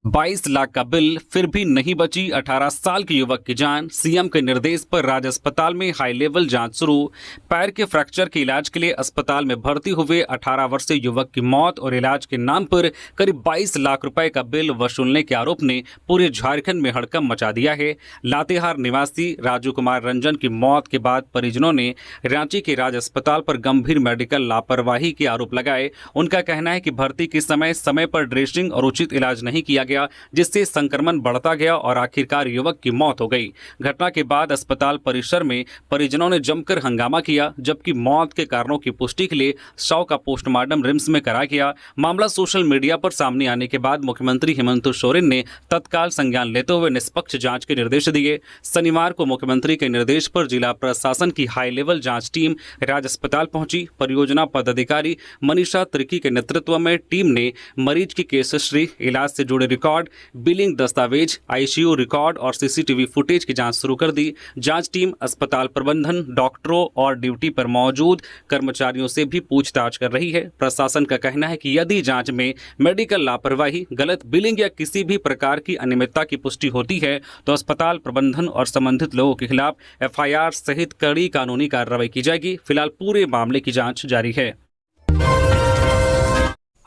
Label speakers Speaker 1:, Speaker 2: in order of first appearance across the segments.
Speaker 1: 22 लाख का बिल, फिर भी नहीं बची 18 साल के युवक की जान। सीएम के निर्देश पर राज्य अस्पताल में हाई लेवल जांच शुरू। पैर के फ्रैक्चर के इलाज के लिए अस्पताल में भर्ती हुए 18 वर्षीय युवक की मौत और इलाज के नाम पर करीब 22 लाख रुपए का बिल वसूलने के आरोप ने पूरे झारखंड में हड़कंप मचा दिया है। लातेहार निवासी राजू कुमार रंजन की मौत के बाद परिजनों ने रांची के राज्य अस्पताल पर गंभीर मेडिकल लापरवाही के आरोप लगाए। उनका कहना है कि भर्ती के समय पर ड्रेसिंग और उचित इलाज नहीं किया गया, जिससे संक्रमण बढ़ता गया और आखिरकार युवक की मौत हो गई। घटना के बाद अस्पताल परिसर में परिजनों ने जमकर हंगामा किया, जबकि मौत के कारणों की पुष्टि के लिए शव का पोस्टमार्टम रिम्स में कराया गया। मामला सोशल मीडिया पर सामने आने के बाद मुख्यमंत्री हेमंत सोरेन ने तत्काल संज्ञान लेते हुए निष्पक्ष जांच के निर्देश दिए। शनिवार को मुख्यमंत्री के निर्देश पर जिला प्रशासन की हाई लेवल जांच टीम राज्य अस्पताल पहुंची। परियोजना पदाधिकारी मनीषा त्रिकी के नेतृत्व में टीम ने मरीज की केस हिस्ट्री, इलाज से जुड़े रिकॉर्ड, बिलिंग दस्तावेज, आईसीयू रिकॉर्ड और सीसीटीवी फुटेज की जांच शुरू कर दी। जांच टीम अस्पताल प्रबंधन, डॉक्टरों और ड्यूटी पर मौजूद कर्मचारियों से भी पूछताछ कर रही है। प्रशासन का कहना है कि यदि जांच में मेडिकल लापरवाही, गलत बिलिंग या किसी भी प्रकार की अनियमितता की पुष्टि होती है तो अस्पताल प्रबंधन और संबंधित लोगों के खिलाफ एफआईआर सहित कड़ी कानूनी कार्रवाई की जाएगी। फिलहाल पूरे मामले की जांच जारी है।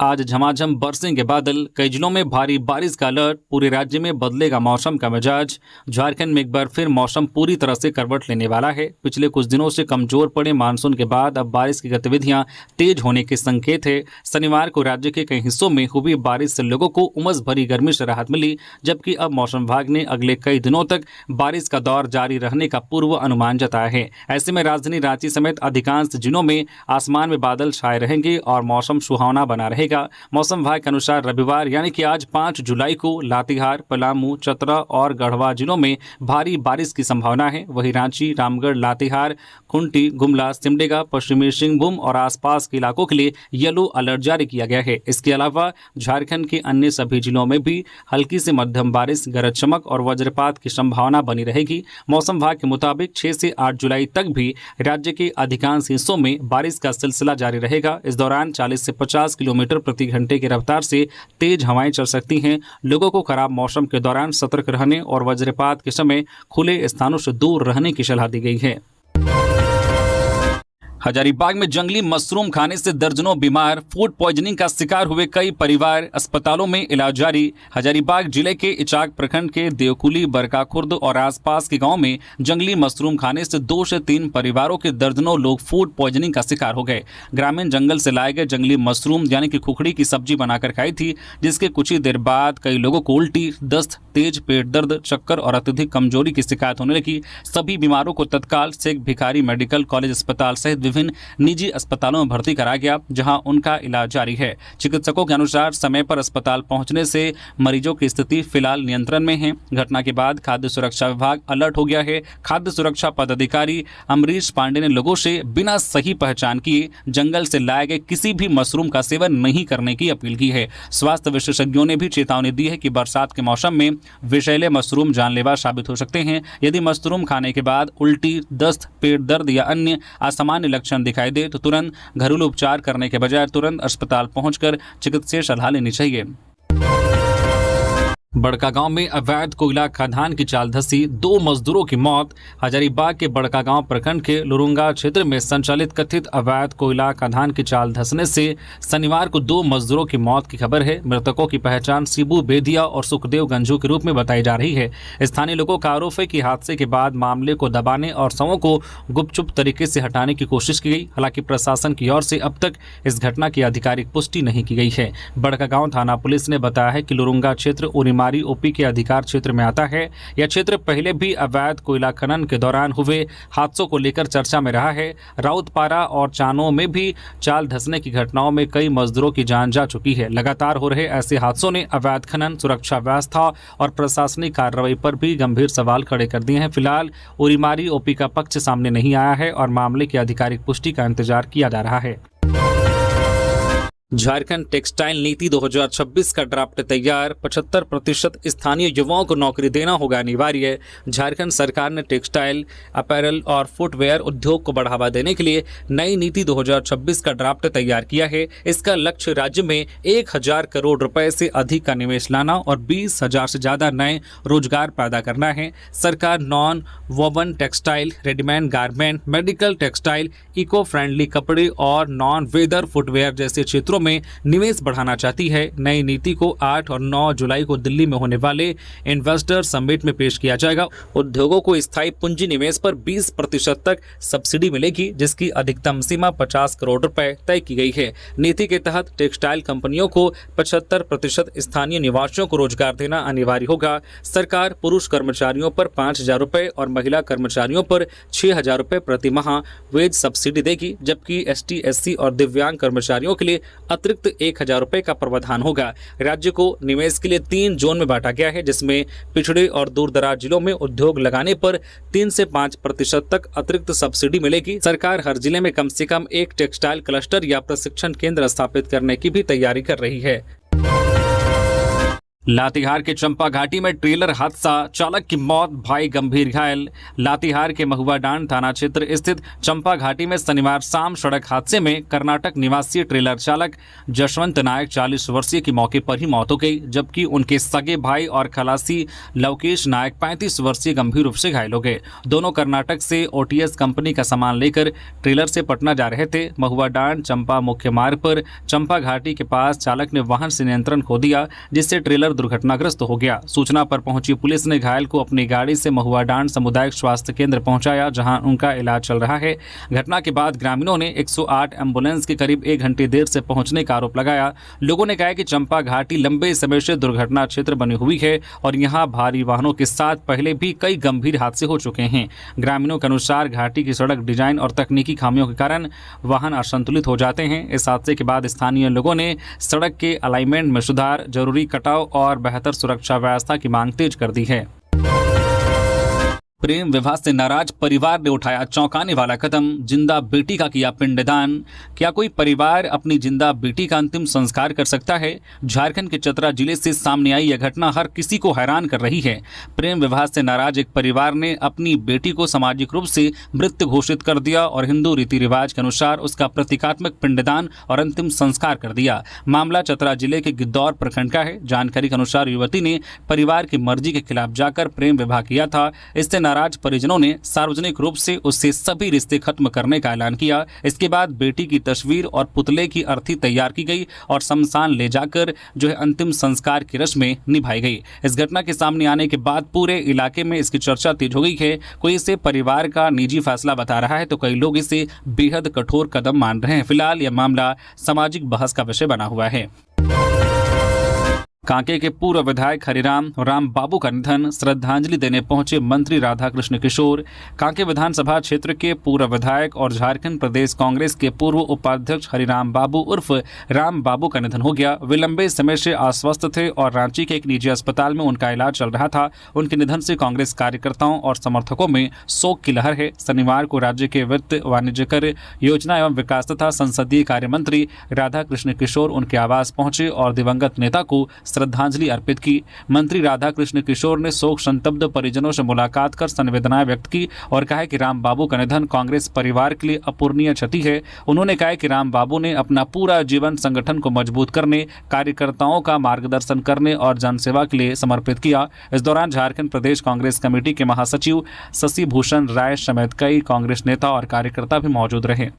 Speaker 1: आज झमाझम बरसेंगे बादल, कई जिलों में भारी बारिश का अलर्ट। पूरे राज्य में बदलेगा मौसम का मिजाज। झारखंड में एक बार फिर मौसम पूरी तरह से करवट लेने वाला है। पिछले कुछ दिनों से कमजोर पड़े मानसून के बाद अब बारिश की गतिविधियां तेज होने के संकेत है। शनिवार को राज्य के कई हिस्सों में हुई बारिश से लोगों को उमस भरी गर्मी से राहत मिली, जबकि अब मौसम विभाग ने अगले कई दिनों तक बारिश का दौर जारी रहने का पूर्व अनुमान जताया है। ऐसे में राजधानी रांची समेत अधिकांश जिलों में आसमान में बादल छाए रहेंगे और मौसम सुहावना बना रहेगा। मौसम विभाग के अनुसार रविवार यानी कि आज 5 जुलाई को लातेहार, पलामू, चतरा और गढ़वा जिलों में भारी बारिश की संभावना है। वहीं रांची, रामगढ़, लातेहार, खुंटी, गुमला, सिमडेगा, पश्चिमी सिंहभूम और आसपास के इलाकों के लिए येलो अलर्ट जारी किया गया है। इसके अलावा झारखंड के अन्य सभी जिलों में भी हल्की से मध्यम बारिश, गरज चमक और वज्रपात की संभावना बनी रहेगी। मौसम विभाग के मुताबिक 6 से 8 जुलाई तक भी राज्य के अधिकांश हिस्सों में बारिश का सिलसिला जारी रहेगा। इस दौरान 40 से 50 किलोमीटर प्रति घंटे की रफ्तार से तेज हवाएं चल सकती हैं। लोगों को खराब मौसम के दौरान सतर्क रहने और वज्रपात के समय खुले स्थानों से दूर रहने की सलाह दी गई है। हजारीबाग में जंगली मशरूम खाने से दर्जनों बीमार, फूड पॉइजनिंग का शिकार हुए कई परिवार, अस्पतालों में इलाज जारी। हजारीबाग जिले के इचाक प्रखंड के देवकुली, बरकाखुर्द और आसपास के गांव में जंगली मशरूम खाने से 2 से 3 परिवारों के दर्जनों लोग फूड पॉइजनिंग का शिकार हो गए। ग्रामीण जंगल से लाए गए जंगली मशरूम यानी कि खुखड़ी की सब्जी बनाकर खाई थी, जिसके कुछ ही देर बाद कई लोगों को उल्टी, दस्त, तेज पेट दर्द, चक्कर और अत्यधिक कमजोरी की शिकायत होने लगी। सभी बीमारों को तत्काल शेख भिखारी मेडिकल कॉलेज अस्पताल सहित विभिन्न निजी अस्पतालों में भर्ती कराया गया, जहां उनका इलाज जारी है। चिकित्सकों के अनुसार समय पर अस्पताल पहुंचने से मरीजों की स्थिति फिलहाल नियंत्रण में है। घटना के बाद खाद्य सुरक्षा विभाग अलर्ट हो गया है। खाद्य सुरक्षा पदाधिकारी अमरीश पांडे ने लोगों से बिना सही पहचान किए जंगल से लाए गए किसी भी मशरूम का सेवन नहीं करने की अपील की है। स्वास्थ्य विशेषज्ञों ने भी चेतावनी दी है कि बरसात के मौसम में विषैले मशरूम जानलेवा साबित हो सकते हैं। यदि मशरूम खाने के बाद उल्टी, दस्त, पेट दर्द या अन्य असामान्य लक्षण दिखाई दे तो तुरंत घरेलू उपचार करने के बजाय तुरंत अस्पताल पहुंचकर चिकित्सकीय सलाह लेनी चाहिए। बड़कागांव में अवैध कोयला खदान की चाल धसी, 2 मजदूरों की मौत। हजारीबाग के बड़कागांव प्रखंड के लुरुंगा क्षेत्र में संचालित कथित अवैध कोयला खदान की चाल धसने से शनिवार को 2 मजदूरों की मौत की खबर है। मृतकों की पहचान शिबू बेदिया और सुखदेव गंजू के रूप में बताई जा रही है। स्थानीय लोगों का आरोप है कि हादसे के बाद मामले को दबाने और शवों को गुपचुप तरीके से हटाने की कोशिश की गई। हालांकि प्रशासन की ओर से अब तक इस घटना की आधिकारिक पुष्टि नहीं की गई है। बड़कागांव थाना पुलिस ने बताया है कि लुरुंगा क्षेत्र ओपी के अधिकार क्षेत्र में आता है। यह क्षेत्र पहले भी अवैध कोयला खनन के दौरान हुए हादसों को लेकर चर्चा में रहा है। राउतपारा और चानो में भी चाल धंसने की घटनाओं में कई मजदूरों की जान जा चुकी है। लगातार हो रहे ऐसे हादसों ने अवैध खनन, सुरक्षा व्यवस्था और प्रशासनिक कार्रवाई पर भी गंभीर सवाल खड़े कर दिए हैं। फिलहाल उरीमारी ओपी का पक्ष सामने नहीं आया है और मामले की आधिकारिक पुष्टि का इंतजार किया जा रहा है। झारखंड टेक्सटाइल नीति 2026 का ड्राफ्ट तैयार। 75% स्थानीय युवाओं को नौकरी देना होगा अनिवार्य। झारखंड सरकार ने टेक्सटाइल, अपैरल और फुटवेयर उद्योग को बढ़ावा देने के लिए नई नीति 2026 का ड्राफ्ट तैयार किया है। इसका लक्ष्य राज्य में 1000 करोड़ रुपए से अधिक का निवेश लाना और 20,000 से ज्यादा नए रोजगार पैदा करना है। सरकार non woven textile, readymade garment, medical textile, eco friendly कपड़े और नॉन वेदर फुटवेयर जैसे क्षेत्रों में निवेश बढ़ाना चाहती है। नई नीति को 8 और 9 जुलाई को दिल्ली में होने वाले इन्वेस्टर समिट में पेश किया जाएगा। उद्योगों को स्थायी पूंजी निवेश पर 20% तक सब्सिडी मिलेगी, जिसकी अधिकतम सीमा 50 करोड़ रुपए तय की गई है। नीति के तहत टेक्सटाइल कंपनियों को 75% स्थानीय निवासियों को रोजगार देना अनिवार्य होगा। सरकार पुरुष कर्मचारियों पर 5,000 रुपए और महिला कर्मचारियों पर 6,000 रुपए प्रति माह वेज सब्सिडी देगी, जबकि ST, SC और दिव्यांग कर्मचारियों के लिए अतिरिक्त 1,000 रुपए का प्रावधान होगा। राज्य को निवेश के लिए 3 जोन में बांटा गया है, जिसमें पिछड़े और दूरदराज जिलों में उद्योग लगाने पर 3 से 5% तक अतिरिक्त सब्सिडी मिलेगी। सरकार हर जिले में कम से कम एक टेक्सटाइल क्लस्टर या प्रशिक्षण केंद्र स्थापित करने की भी तैयारी कर रही है। लातेहार के चंपा घाटी में ट्रेलर हादसा, चालक की मौत, भाई गंभीर घायल। लातेहार के महुआडांड थाना क्षेत्र स्थित चंपा घाटी में शनिवार शाम सड़क हादसे में कर्नाटक निवासी ट्रेलर चालक जशवंत नायक 40 वर्षीय की मौके पर ही मौत हो गई, जबकि उनके सगे भाई और खलासी लवकेश नायक 35 वर्षीय गंभीर रूप से घायल हो गए। दोनों कर्नाटक से OTS कंपनी का सामान लेकर ट्रेलर से पटना जा रहे थे। महुआडांड चंपा मुख्य मार्ग पर चंपा घाटी के पास चालक ने वाहन से नियंत्रण खो दिया, जिससे ट्रेलर दुर्घटनाग्रस्त हो गया। सूचना पर पहुंची पुलिस ने घायल को अपनी गाड़ी से महुआडांड सामुदायिक स्वास्थ्य केंद्र पहुंचाया, जहां उनका इलाज चल रहा है। घटना के बाद ग्रामीणों ने 108 एम्बुलेंस के करीब 1 घंटे देर से पहुंचने का आरोप लगाया। लोगों ने कहा कि चंपा घाटी लंबे समय से दुर्घटना क्षेत्र बनी हुई है और यहां भारी वाहनों के साथ पहले भी कई गंभीर हादसे हो चुके हैं। ग्रामीणों के अनुसार घाटी की सड़क डिजाइन और तकनीकी खामियों के कारण वाहन असंतुलित हो जाते हैं। इस हादसे के बाद स्थानीय लोगों ने सड़क के अलाइनमेंट में सुधार, जरूरी कटाव और बेहतर सुरक्षा व्यवस्था की मांग तेज कर दी है। प्रेम विवाह से नाराज परिवार ने उठाया चौंकाने वाला कदम, जिंदा बेटी का किया पिंडदान। क्या कोई परिवार अपनी जिंदा बेटी का अंतिम संस्कार कर सकता है? झारखंड के चतरा जिले से सामने आई यह घटना हर किसी को हैरान कर रही है। प्रेम विवाह से नाराज एक परिवार ने अपनी बेटी को सामाजिक रूप से मृत घोषित कर दिया और हिंदू रीति रिवाज के अनुसार उसका प्रतीकात्मक पिंडदान और अंतिम संस्कार कर दिया। मामला चतरा जिले के गिद्धौर प्रखंड का है। जानकारी के अनुसार युवती ने परिवार की मर्जी के खिलाफ जाकर प्रेम विवाह किया था। इससे नाराज परिजनों ने सार्वजनिक रूप से उससे सभी रिश्ते खत्म करने का ऐलान किया। इसके बाद बेटी की तस्वीर और पुतले की अर्थी तैयार की गई और शमशान ले जाकर अंतिम संस्कार की रस्में निभाई गई। इस घटना के सामने आने के बाद पूरे इलाके में इसकी चर्चा तेज हो गई है। कोई इसे परिवार का निजी फैसला बता रहा है तो कई लोग इसे बेहद कठोर कदम मान रहे हैं। फिलहाल यह मामला सामाजिक बहस का विषय बना हुआ है। कांके के पूर्व विधायक हरिराम राम बाबू का निधन, श्रद्धांजलि देने पहुंचे मंत्री राधाकृष्ण किशोर। कांके विधानसभा क्षेत्र के पूर्व विधायक और झारखंड प्रदेश कांग्रेस के पूर्व उपाध्यक्ष हरिराम बाबू उर्फ राम बाबू का निधन हो गया। वे लंबे समय से अस्वस्थ थे और रांची के एक निजी अस्पताल में उनका इलाज चल रहा था। उनके निधन से कांग्रेस कार्यकर्ताओं और समर्थकों में शोक की लहर है। शनिवार को राज्य के वित्त, वाणिज्यकर, योजना एवं विकास तथा संसदीय कार्य मंत्री राधाकृष्ण किशोर उनके आवास पहुंचे और दिवंगत नेता को श्रद्धांजलि अर्पित की। मंत्री राधाकृष्ण किशोर ने शोक संतप्त परिजनों से मुलाकात कर संवेदनाएं व्यक्त की और कहा कि राम बाबू का निधन कांग्रेस परिवार के लिए अपूरणीय क्षति है। उन्होंने कहा कि राम बाबू ने अपना पूरा जीवन संगठन को मजबूत करने, कार्यकर्ताओं का मार्गदर्शन करने और जनसेवा के लिए समर्पित किया। इस दौरान झारखंड प्रदेश कांग्रेस कमेटी के महासचिव शशि भूषण राय समेत कई कांग्रेस नेता और कार्यकर्ता भी मौजूद रहे।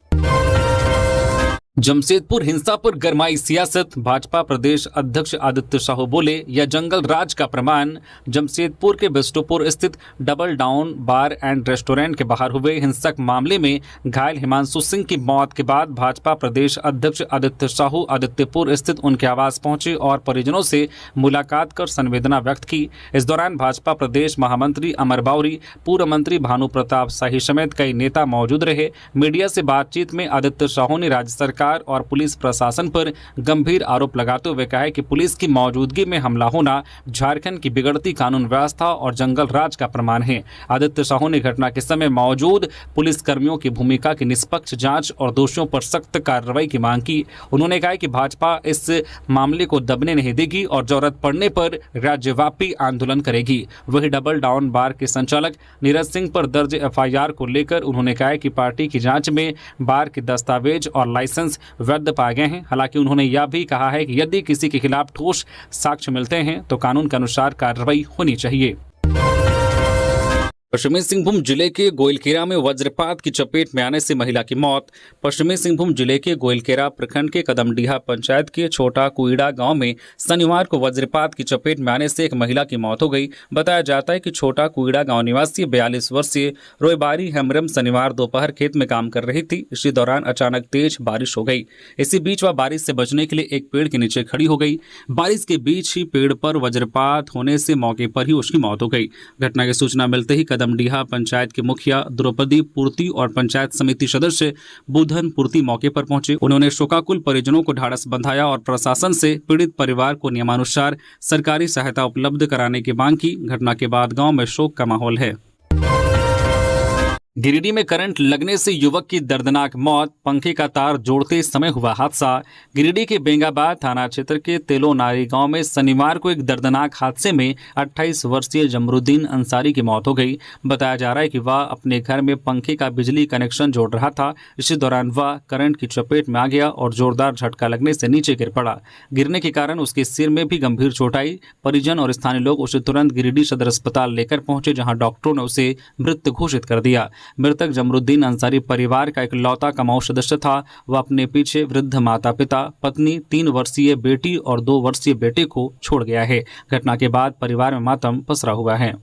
Speaker 1: जमशेदपुर हिंसा पर गरमाई सियासत, भाजपा प्रदेश अध्यक्ष आदित्य साहू बोले यह जंगल राज का प्रमाण। जमशेदपुर के बिष्टुपुर स्थित double down bar and restaurant के बाहर हुए हिंसक मामले में घायल हिमांशु सिंह की मौत के बाद भाजपा प्रदेश अध्यक्ष आदित्य साहू आदित्यपुर स्थित उनके आवास पहुंचे और परिजनों से मुलाकात कर संवेदना व्यक्त की। इस दौरान भाजपा प्रदेश महामंत्री अमर बावरी, पूर्व मंत्री भानु प्रताप शाही समेत कई नेता मौजूद रहे। मीडिया से बातचीत में आदित्य साहू ने राज्य सरकार सरकार और पुलिस प्रशासन पर गंभीर आरोप लगाते हुए कहा है कि पुलिस की मौजूदगी में हमला होना झारखंड की बिगड़ती कानून व्यवस्था और जंगल राज का प्रमाण है। आदित्य साहू ने घटना के समय मौजूद पुलिस कर्मियों की भूमिका की निष्पक्ष जांच और दोषियों पर सख्त कार्रवाई की मांग की। उन्होंने कहा कि भाजपा इस मामले को दबने नहीं देगी और जरूरत पड़ने पर राज्यव्यापी आंदोलन करेगी। वही डबल डाउन बार के संचालक नीरज सिंह पर दर्ज एफआईआर को लेकर उन्होंने कहा कि पार्टी की जांच में बार के दस्तावेज और लाइसेंस वैध पाए गए हैं। हालांकि उन्होंने यह भी कहा है कि यदि किसी के खिलाफ ठोस साक्ष्य मिलते हैं तो कानून के अनुसार कार्रवाई होनी चाहिए। पश्चिमी सिंहभूम जिले के गोइलकेरा में वज्रपात की चपेट में आने से महिला की मौत। पश्चिमी सिंहभूम जिले के गोइलकेरा प्रखंड के कदमडीहा पंचायत के छोटा कुईड़ा गांव में शनिवार को वज्रपात की चपेट में आने से एक महिला की मौत हो गई। बताया जाता है कि छोटा कुईड़ा गांव निवासी 42 वर्षीय रोयबारी हेमरम शनिवार दोपहर खेत में काम कर रही थी। इसी दौरान अचानक तेज बारिश हो गई। इसी बीच वह बारिश से बचने के लिए एक पेड़ के नीचे खड़ी हो गई। बारिश के बीच ही पेड़ पर वज्रपात होने से मौके पर ही उसकी मौत हो गई। घटना की सूचना मिलते ही कदमडीहा पंचायत के मुखिया द्रौपदी पूर्ति और पंचायत समिति सदस्य बुधन पूर्ति मौके पर पहुंचे। उन्होंने शोकाकुल परिजनों को ढाढ़स बंधाया और प्रशासन से पीड़ित परिवार को नियमानुसार सरकारी सहायता उपलब्ध कराने की मांग की। घटना के बाद गांव में शोक का माहौल है। गिरिडीह में करंट लगने से युवक की दर्दनाक मौत। पंखे का तार जोड़ते समय हुआ हादसा। गिरिडीह के बेंगाबाद थाना क्षेत्र के तेलोनारी गांव में शनिवार को एक दर्दनाक हादसे में 28 वर्षीय जमरुद्दीन अंसारी की मौत हो गई। बताया जा रहा है कि वह अपने घर में पंखे का बिजली कनेक्शन जोड़ रहा था। इसी दौरान वह करंट की चपेट में आ गया और जोरदार झटका लगने से नीचे गिर पड़ा। गिरने के कारण उसके सिर में भी गंभीर चोट आई। परिजन और स्थानीय लोग उसे तुरंत गिरिडीह सदर अस्पताल लेकर पहुंचे, जहां डॉक्टरों ने उसे मृत घोषित कर दिया। मृतक जमरुद्दीन अंसारी परिवार का इकलौता कमाऊ सदस्य था। वह अपने पीछे वृद्ध माता पिता, पत्नी, 3 वर्षीय बेटी और 2 वर्षीय बेटे को छोड़ गया है। घटना के बाद परिवार में मातम पसरा हुआ है।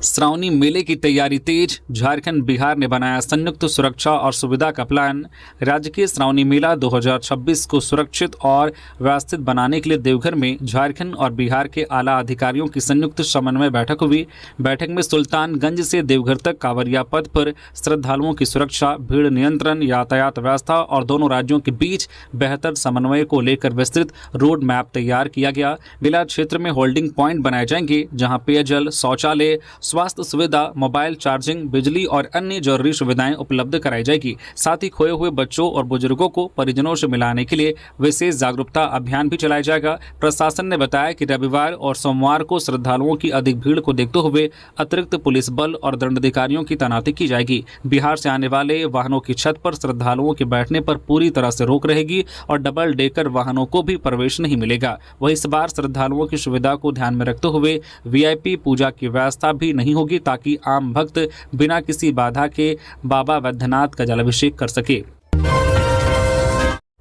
Speaker 1: श्रावणी मेले की तैयारी तेज। झारखंड बिहार ने बनाया संयुक्त सुरक्षा और सुविधा का प्लान। राज्य के श्रावणी मेला 2026 को सुरक्षित और व्यवस्थित बनाने के लिए देवघर में झारखंड और बिहार के आला अधिकारियों की संयुक्त समन्वय बैठक हुई। बैठक में सुल्तानगंज से देवघर तक कांवरिया पथ पर श्रद्धालुओं की सुरक्षा, भीड़ नियंत्रण, यातायात व्यवस्था और दोनों राज्यों के बीच बेहतर समन्वय को लेकर विस्तृत रोड मैप तैयार किया गया। मेला क्षेत्र में होल्डिंग पॉइंट बनाए जाएंगे, जहां पेयजल, शौचालय, स्वास्थ्य सुविधा, मोबाइल चार्जिंग, बिजली और अन्य जरूरी सुविधाएं उपलब्ध कराई जाएगी। साथ ही खोए हुए बच्चों और बुजुर्गों को परिजनों से मिलाने के लिए विशेष जागरूकता अभियान भी चलाया जाएगा। प्रशासन ने बताया कि रविवार और सोमवार को श्रद्धालुओं की अधिक भीड़ को देखते हुए अतिरिक्त पुलिस बल और दंडाधिकारियों की तैनाती की जाएगी। बिहार से आने वाले वाहनों की छत पर श्रद्धालुओं के बैठने पर पूरी तरह से रोक रहेगी और डबल डेकर वाहनों को भी प्रवेश नहीं मिलेगा। वहीं इस बार श्रद्धालुओं की सुविधा को ध्यान में रखते हुए वीआईपी पूजा की व्यवस्था भी नहीं होगी, ताकि आम भक्त बिना किसी बाधा के बाबा वैद्यनाथ का जलाभिषेक कर सके।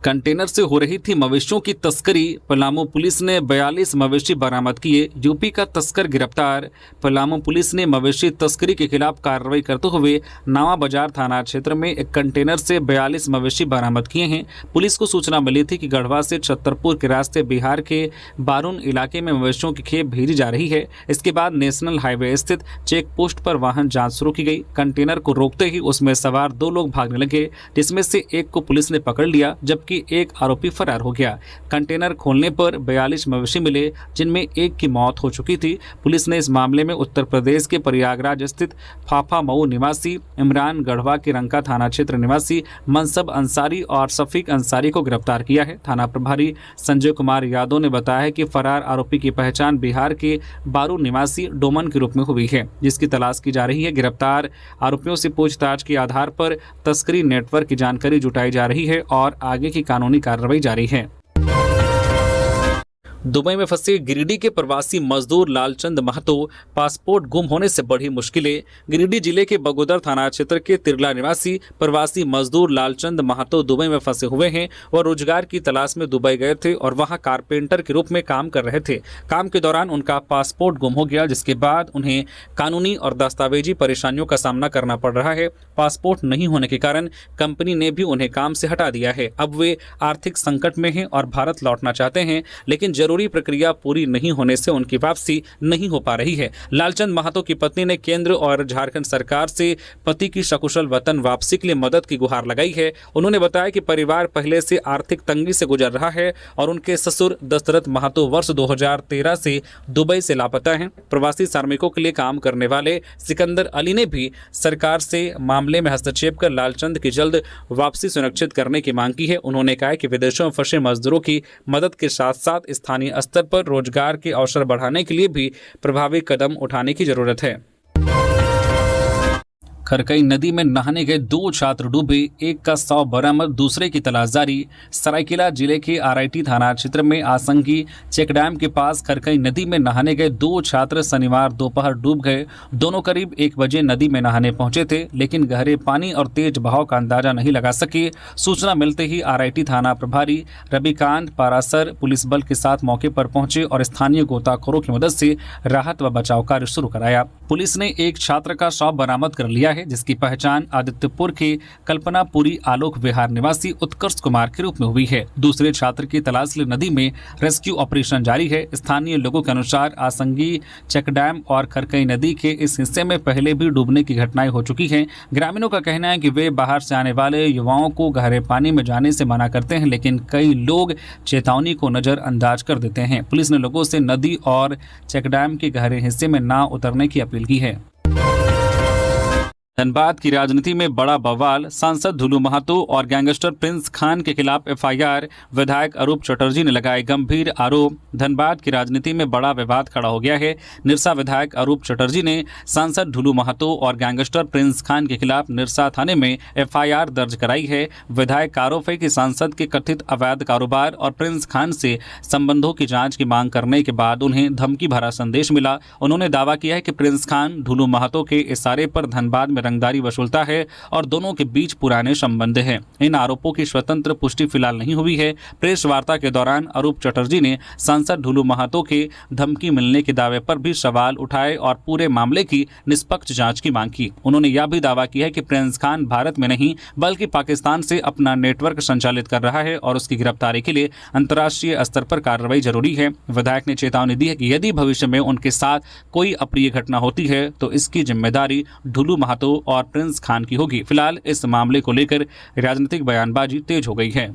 Speaker 1: कंटेनर से हो रही थी मवेशियों की तस्करी। पलामू पुलिस ने 42 मवेशी बरामद किए। यूपी का तस्कर गिरफ्तार। पलामू पुलिस ने मवेशी तस्करी के खिलाफ कार्रवाई करते हुए नावा बाजार थाना क्षेत्र में एक कंटेनर से 42 मवेशी बरामद किए हैं। पुलिस को सूचना मिली थी कि गढ़वा से छतरपुर के रास्ते बिहार के बारून इलाके में मवेशियों की खेप भेजी जा रही है। इसके बाद नेशनल हाईवे स्थित चेक पोस्ट पर वाहन जाँच शुरू की गई। कंटेनर को रोकते ही उसमें सवार 2 लोग भागने लगे, जिसमें से एक को पुलिस ने पकड़ लिया, जबकि एक आरोपी फरार हो गया। कंटेनर खोलने पर 42 मवेशी मिले, जिनमें एक की मौत हो चुकी थी। पुलिस ने इस मामले में उत्तर प्रदेश के प्रयागराज स्थित फाफा मऊ निवासी इमरान, गढ़वा के रंका थाना क्षेत्र निवासी मनसब अंसारी और शफीक अंसारी को गिरफ्तार किया है। थाना प्रभारी संजय कुमार यादव ने बताया है कि फरार आरोपी की पहचान बिहार के बारू निवासी डोमन के रूप में हुई है, जिसकी तलाश की जा रही है। गिरफ्तार आरोपियों से पूछताछ के आधार पर तस्करी नेटवर्क की जानकारी जुटाई जा रही है और आगे की कानूनी कार्रवाई जारी है। दुबई में फंसे गिरिडीह के प्रवासी मजदूर लालचंद महतो, पासपोर्ट गुम होने से बढ़ी मुश्किलें। गिरिडीह जिले के बगोदर थाना क्षेत्र के तिरला निवासी प्रवासी मजदूर लालचंद महतो दुबई में फंसे हुए हैं। वह रोजगार की तलाश में दुबई गए थे और वहां कारपेंटर के रूप में काम कर रहे थे। काम के दौरान उनका पासपोर्ट गुम हो गया, जिसके बाद उन्हें कानूनी और दस्तावेजी परेशानियों का सामना करना पड़ रहा है। पासपोर्ट नहीं होने के कारण कंपनी ने भी उन्हें काम से हटा दिया है। अब वे आर्थिक संकट में हैं और भारत लौटना चाहते हैं, लेकिन जरूरी जरूरी प्रक्रिया पूरी नहीं होने से उनकी वापसी नहीं हो पा रही है। लालचंद महतो की पत्नी ने केंद्र और झारखंड सरकार से पति की सकुशल वतन वापसी के लिए मदद की गुहार लगाई है। उन्होंने बताया कि परिवार पहले से आर्थिक तंगी से गुजर रहा है और उनके ससुर दशरथ महतो वर्ष 2013 से दुबई से लापता हैं। प्रवासी श्रमिकों के लिए काम करने वाले सिकंदर अली ने भी सरकार से मामले में हस्तक्षेप कर लालचंद की जल्द वापसी सुनिश्चित करने की मांग की है। उन्होंने कहा कि विदेशों में फंसे मजदूरों की मदद के साथ साथ स्थानीय स्तर पर रोजगार के अवसर बढ़ाने के लिए भी प्रभावी कदम उठाने की जरूरत है। खरकई नदी में नहाने गए 2 छात्र डूबे, एक का शव बरामद, दूसरे की तलाश जारी। सरायकेला जिले के आरआईटी थाना क्षेत्र में आसंगी चेक डैम के पास खरकई नदी में नहाने गए 2 छात्र शनिवार दोपहर डूब गए। दोनों करीब 1 बजे नदी में नहाने पहुंचे थे, लेकिन गहरे पानी और तेज बहाव का अंदाजा नहीं लगा सके। सूचना मिलते ही आरआईटी थाना प्रभारी रविकांत पारासर पुलिस बल के साथ मौके पर पहुंचे और स्थानीय गोताखोरों की मदद से राहत व बचाव कार्य शुरू कराया। पुलिस ने एक छात्र का शव बरामद कर लिया है, जिसकी पहचान आदित्यपुर के कल्पनापुरी आलोक विहार निवासी उत्कर्ष कुमार के रूप में हुई है। दूसरे छात्र की तलाश के लिए नदी में रेस्क्यू ऑपरेशन जारी है। स्थानीय लोगों के अनुसार आसंगी चेक डैम और खरकई नदी के इस हिस्से में पहले भी डूबने की घटनाएं हो चुकी हैं। ग्रामीणों का कहना है कि वे बाहर से आने वाले युवाओं को गहरे पानी में जाने से मना करते हैं, लेकिन कई लोग चेतावनी को नजरअंदाज कर देते हैं। पुलिस ने लोगों से नदी और चेक डैम के गहरे हिस्से में ना उतरने की अपील की है। धनबाद की राजनीति में बड़ा बवाल, सांसद ढुलू महतो और गैंगस्टर प्रिंस खान के खिलाफ एफआईआर, विधायक अरूप चटर्जी ने लगाए गंभीर आरोप। धनबाद की राजनीति में बड़ा विवाद खड़ा हो गया है। निरसा विधायक अरूप चटर्जी ने सांसद ढुलू महतो और गैंगस्टर प्रिंस खान के खिलाफ निरसा थाने में एफआईआर दर्ज कराई है। विधायक का आरोप है कि सांसद के कथित अवैध कारोबार और प्रिंस खान से संबंधों की जांच की मांग करने के बाद उन्हें धमकी भरा संदेश मिला। उन्होंने दावा किया है कि प्रिंस खान ढुलू महतो के इशारे पर धनबाद में रंगदारी वसूलता है और दोनों के बीच पुराने संबंध हैं। इन आरोपों की स्वतंत्र पुष्टि फिलहाल नहीं हुई है। प्रेस वार्ता के दौरान अरूप चटर्जी ने सांसद ढुलू महतो के धमकी मिलने के दावे पर भी सवाल उठाए और पूरे मामले की निष्पक्ष जांच की मांग की। उन्होंने यह भी दावा किया है कि प्रिंस खान भारत में नहीं बल्कि पाकिस्तान से अपना नेटवर्क संचालित कर रहा है और उसकी गिरफ्तारी के लिए अंतर्राष्ट्रीय स्तर पर कार्रवाई जरूरी है। विधायक ने चेतावनी दी है कि यदि भविष्य में उनके साथ कोई अप्रिय घटना होती है तो इसकी जिम्मेदारी ढुलू महतो और प्रिंस खान की होगी। फिलहाल इस मामले को लेकर राजनीतिक बयानबाजी तेज हो गई है।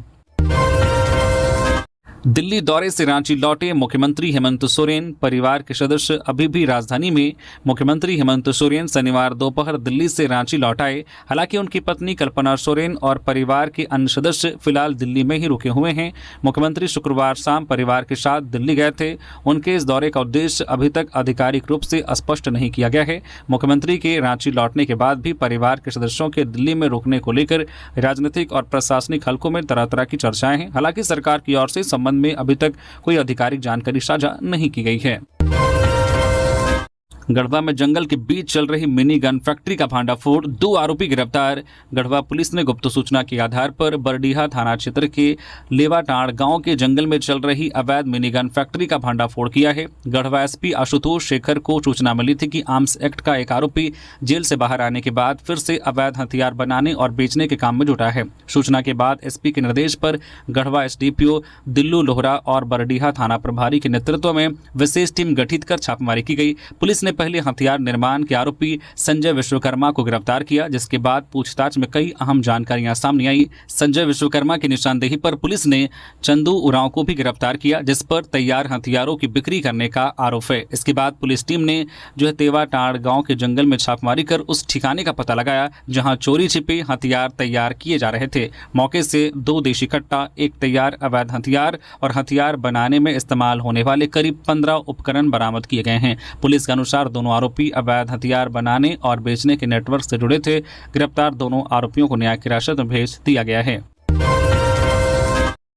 Speaker 1: दिल्ली दौरे से रांची लौटे मुख्यमंत्री हेमंत सोरेन, परिवार के सदस्य अभी भी राजधानी में। मुख्यमंत्री हेमंत सोरेन शनिवार दोपहर दिल्ली से रांची लौट आए। हालांकि उनकी पत्नी कल्पना सोरेन और परिवार के अन्य सदस्य फिलहाल दिल्ली में ही रुके हुए हैं। मुख्यमंत्री शुक्रवार शाम परिवार के साथ दिल्ली गए थे। उनके इस दौरे का उद्देश्य अभी तक आधिकारिक रूप से स्पष्ट नहीं किया गया है। मुख्यमंत्री के रांची लौटने के बाद भी परिवार के सदस्यों के दिल्ली में रुकने को लेकर राजनीतिक और प्रशासनिक हलकों में तरह तरह की चर्चाएं हैं। हालांकि सरकार की ओर से संबंध में अभी तक कोई आधिकारिक जानकारी साझा नहीं की गई है। गढ़वा में जंगल के बीच चल रही मिनी गन फैक्ट्री का भांडाफोड़, 2 आरोपी गिरफ्तार। गढ़वा पुलिस ने गुप्त सूचना के आधार पर बरडीहा थाना क्षेत्र के लेवाटाड़ गांव के जंगल में चल रही अवैध मिनी गन फैक्ट्री का भांडाफोड़ किया है। गढ़वा एसपी आशुतोष शेखर को सूचना मिली थी कि आर्म्स एक्ट का एक आरोपी जेल से बाहर आने के बाद फिर से अवैध हथियार बनाने और बेचने के काम में जुटा है। सूचना के बाद एसपी के निर्देश पर गढ़वा एसडीपीओ दिल्लू लोहरा और बरडीहा थाना प्रभारी के नेतृत्व में विशेष टीम गठित कर छापेमारी की गई। पुलिस ने पहले हथियार निर्माण के आरोपी संजय विश्वकर्मा को गिरफ्तार किया, जिसके बाद पूछताछ में कई अहम जानकारियां सामने आई। संजय विश्वकर्मा की निशानदेही पर पुलिस ने चंदू उरांव को भी गिरफ्तार किया, जिस पर तैयार हथियारों की बिक्री करने का आरोप है। इसके बाद पुलिस टीम ने तेवाटाड़ गांव के जंगल में छापेमारी कर उस ठिकाने का पता लगाया जहां चोरी छिपे हथियार तैयार किए जा रहे थे। मौके से 2 देशी कट्टा, 1 तैयार अवैध हथियार और हथियार बनाने में इस्तेमाल होने वाले करीब 15 उपकरण बरामद किए गए हैं। पुलिस के अनुसार दोनों आरोपी अवैध हथियार बनाने और बेचने के नेटवर्क से जुड़े थे। गिरफ्तार दोनों आरोपियों को न्यायिक हिरासत में भेज दिया गया है।